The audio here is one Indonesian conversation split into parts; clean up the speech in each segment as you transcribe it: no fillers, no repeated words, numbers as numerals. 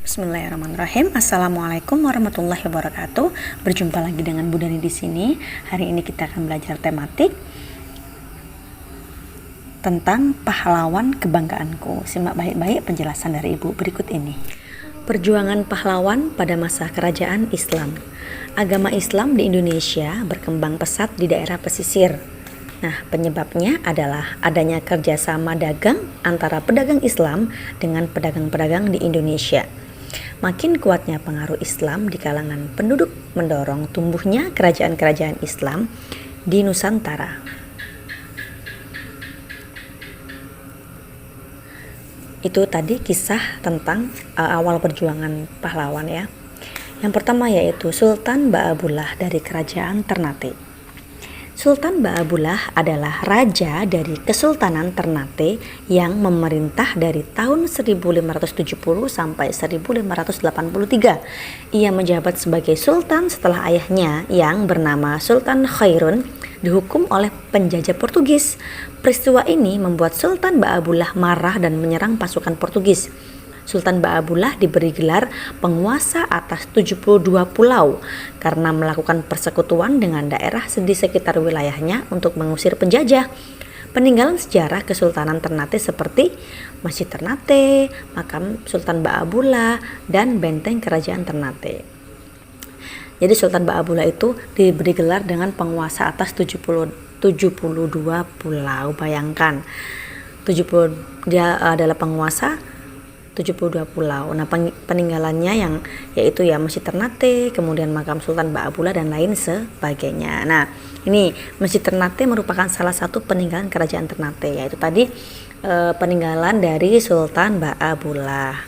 Bismillahirrahmanirrahim. Assalamualaikum warahmatullahi wabarakatuh. Berjumpa lagi dengan Bu Dani di sini. Hari ini kita akan belajar tematik tentang pahlawan kebanggaanku. Simak baik-baik penjelasan dari Ibu berikut ini. Perjuangan pahlawan pada masa kerajaan Islam. Agama Islam di Indonesia berkembang pesat di daerah pesisir. Nah, penyebabnya adalah adanya kerjasama dagang antara pedagang Islam dengan pedagang-pedagang di Indonesia. Makin kuatnya pengaruh Islam di kalangan penduduk mendorong tumbuhnya kerajaan-kerajaan Islam di Nusantara. Itu tadi kisah tentang awal perjuangan pahlawan ya. Yang pertama yaitu Sultan Ba'abullah dari Kerajaan Ternate. Sultan Ba'abullah adalah raja dari Kesultanan Ternate yang memerintah dari tahun 1570 sampai 1583. Ia menjabat sebagai sultan setelah ayahnya yang bernama Sultan Khairun dihukum oleh penjajah Portugis. Peristiwa ini membuat Sultan Ba'abullah marah dan menyerang pasukan Portugis. Sultan Ba'abullah diberi gelar penguasa atas 72 pulau karena melakukan persekutuan dengan daerah di sekitar wilayahnya untuk mengusir penjajah. Peninggalan sejarah Kesultanan Ternate seperti Masjid Ternate, makam Sultan Ba'abullah, dan benteng Kerajaan Ternate. Jadi Sultan Ba'abullah itu diberi gelar dengan penguasa atas 72 pulau. Bayangkan, dia adalah penguasa 72 pulau. Nah, peninggalannya yang yaitu ya Masjid Ternate, kemudian makam Sultan Ba'abullah dan lain sebagainya. Nah, ini Masjid Ternate merupakan salah satu peninggalan Kerajaan Ternate, yaitu tadi peninggalan dari Sultan Ba'abullah.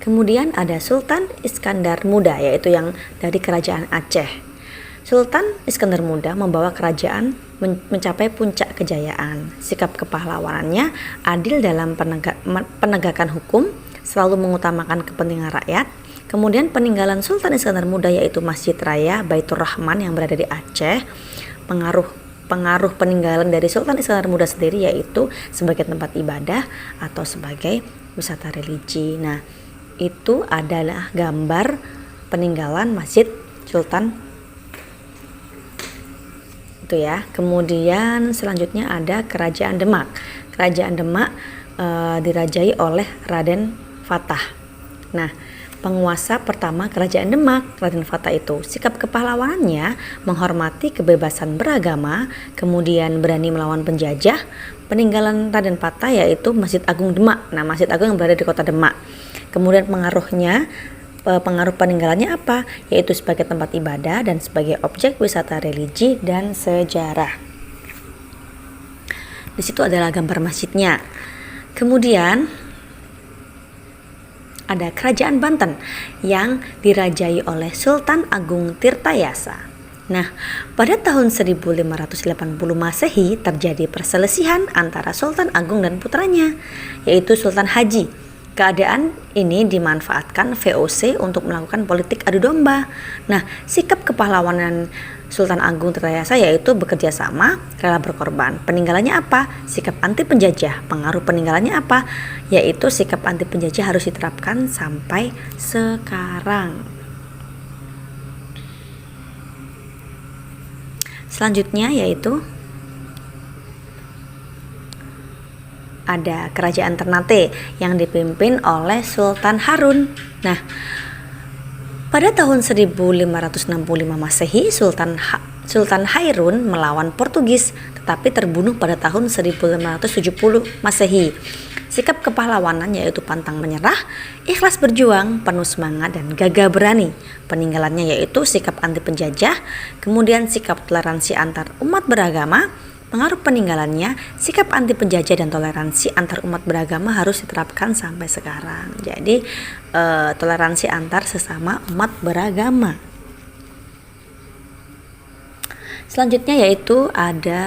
Kemudian ada Sultan Iskandar Muda, yaitu yang dari Kerajaan Aceh. Sultan Iskandar Muda membawa kerajaan mencapai puncak kejayaan. Sikap kepahlawanannya adil dalam penegakan hukum, selalu mengutamakan kepentingan rakyat. Kemudian peninggalan Sultan Iskandar Muda yaitu Masjid Raya Baitur Rahman yang berada di Aceh. Pengaruh peninggalan dari Sultan Iskandar Muda sendiri yaitu sebagai tempat ibadah atau sebagai wisata religi. Nah, itu adalah gambar peninggalan Masjid Sultan itu ya. Kemudian selanjutnya ada Kerajaan Demak. Kerajaan Demak dirajai oleh Raden Fatah. Nah, penguasa pertama Kerajaan Demak, Raden Fatah itu sikap kepahlawanannya menghormati kebebasan beragama, kemudian berani melawan penjajah. Peninggalan Raden Fatah yaitu Masjid Agung Demak. Nah, Masjid Agung yang berada di kota Demak. Kemudian pengaruh peninggalannya apa? Yaitu sebagai tempat ibadah dan sebagai objek wisata religi dan sejarah. Di situ adalah gambar masjidnya. Kemudian ada Kerajaan Banten yang dirajai oleh Sultan Agung Tirtayasa. Nah, pada tahun 1580 Masehi terjadi perselisihan antara Sultan Agung dan putranya, yaitu Sultan Haji. Keadaan ini dimanfaatkan VOC untuk melakukan politik adu domba. Nah, sikap kepahlawanan Sultan Agung Tirtayasa yaitu bekerja sama, rela berkorban. Peninggalannya apa? Sikap anti penjajah. Pengaruh peninggalannya apa? Yaitu sikap anti penjajah harus diterapkan sampai sekarang. Selanjutnya yaitu ada Kerajaan Ternate yang dipimpin oleh Sultan Harun. Nah, pada tahun 1565 Masehi, Sultan Harun melawan Portugis, tetapi terbunuh pada tahun 1570 Masehi. Sikap kepahlawanan yaitu pantang menyerah, ikhlas berjuang, penuh semangat dan gagah berani. Peninggalannya yaitu sikap anti penjajah, kemudian sikap toleransi antar umat beragama. Pengaruh peninggalannya, sikap anti penjajah dan toleransi antar umat beragama harus diterapkan sampai sekarang. Jadi toleransi antar sesama umat beragama. Selanjutnya yaitu ada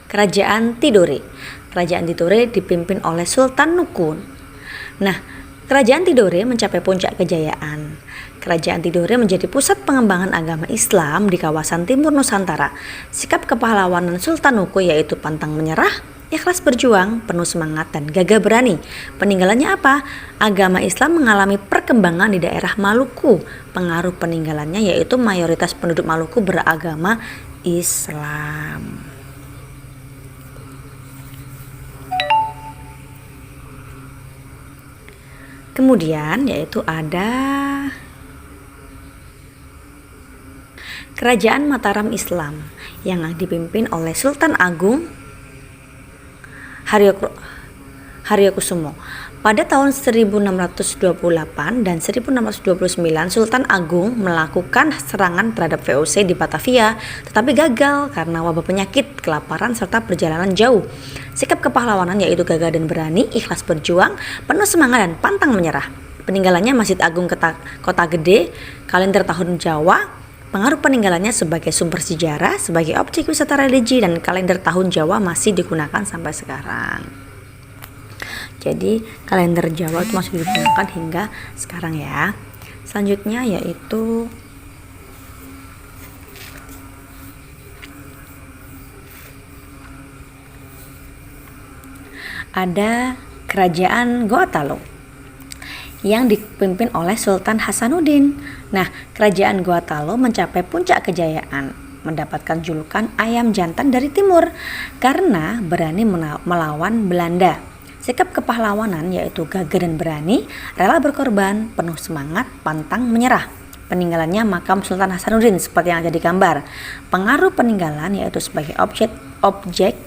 Kerajaan Tidore. Kerajaan Tidore dipimpin oleh Sultan Nukun. Nah, Kerajaan Tidore mencapai puncak kejayaan. Kerajaan Tidore menjadi pusat pengembangan agama Islam di kawasan timur Nusantara. Sikap kepahlawanan Sultan Nuku yaitu pantang menyerah, Ikhlas berjuang, penuh semangat, dan gagah berani. Peninggalannya apa? Agama Islam mengalami perkembangan di daerah Maluku. Pengaruh peninggalannya yaitu mayoritas penduduk Maluku beragama Islam. Kemudian yaitu ada Kerajaan Mataram Islam yang dipimpin oleh Sultan Agung Haryokusumo. Pada tahun 1628 dan 1629, Sultan Agung melakukan serangan terhadap VOC di Batavia, tetapi gagal karena wabah penyakit, kelaparan, serta perjalanan jauh. Sikap kepahlawanan yaitu gagah dan berani, ikhlas berjuang, penuh semangat, dan pantang menyerah. Peninggalannya Masjid Agung Kota Gede, kalender tahun Jawa. Pengaruh peninggalannya sebagai sumber sejarah, sebagai objek wisata religi, dan kalender tahun Jawa masih digunakan sampai sekarang. Jadi kalender Jawa itu masih digunakan hingga sekarang ya. Selanjutnya yaitu ada Kerajaan Gorontalo yang dipimpin oleh Sultan Hasanuddin. Nah, Kerajaan Gorontalo mencapai puncak kejayaan, mendapatkan julukan ayam jantan dari timur karena berani melawan Belanda. Sikap kepahlawanan yaitu gagah dan berani, rela berkorban, penuh semangat, pantang menyerah. Peninggalannya makam Sultan Hasanuddin seperti yang ada di gambar. Pengaruh peninggalan yaitu sebagai objek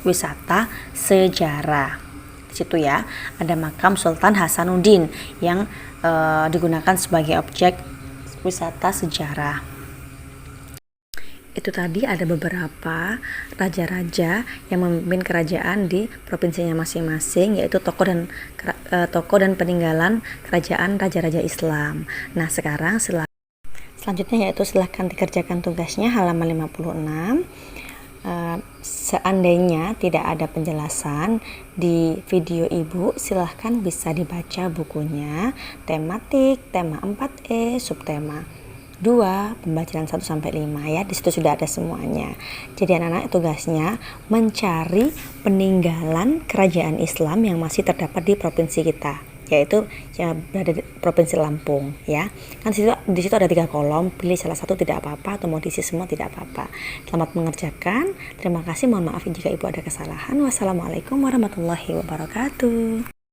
wisata sejarah. Di situ ya ada makam Sultan Hasanuddin yang digunakan sebagai objek wisata sejarah. Itu tadi ada beberapa raja-raja yang memimpin kerajaan di provinsinya masing-masing, yaitu tokoh dan peninggalan kerajaan raja-raja Islam. Nah, sekarang selanjutnya yaitu silahkan dikerjakan tugasnya halaman 56. Seandainya tidak ada penjelasan di video ibu, silahkan bisa dibaca bukunya tematik, tema 4E, subtema 2, pembacaan 1-5 ya. Di situ sudah ada semuanya. Jadi anak-anak tugasnya mencari peninggalan kerajaan Islam yang masih terdapat di provinsi kita, yaitu yang berada di Provinsi Lampung ya. Kan di situ ada 3 kolom, pilih salah satu tidak apa-apa atau mau diisi semua tidak apa-apa. Selamat mengerjakan. Terima kasih, mohon maaf jika ibu ada kesalahan. Wassalamualaikum warahmatullahi wabarakatuh.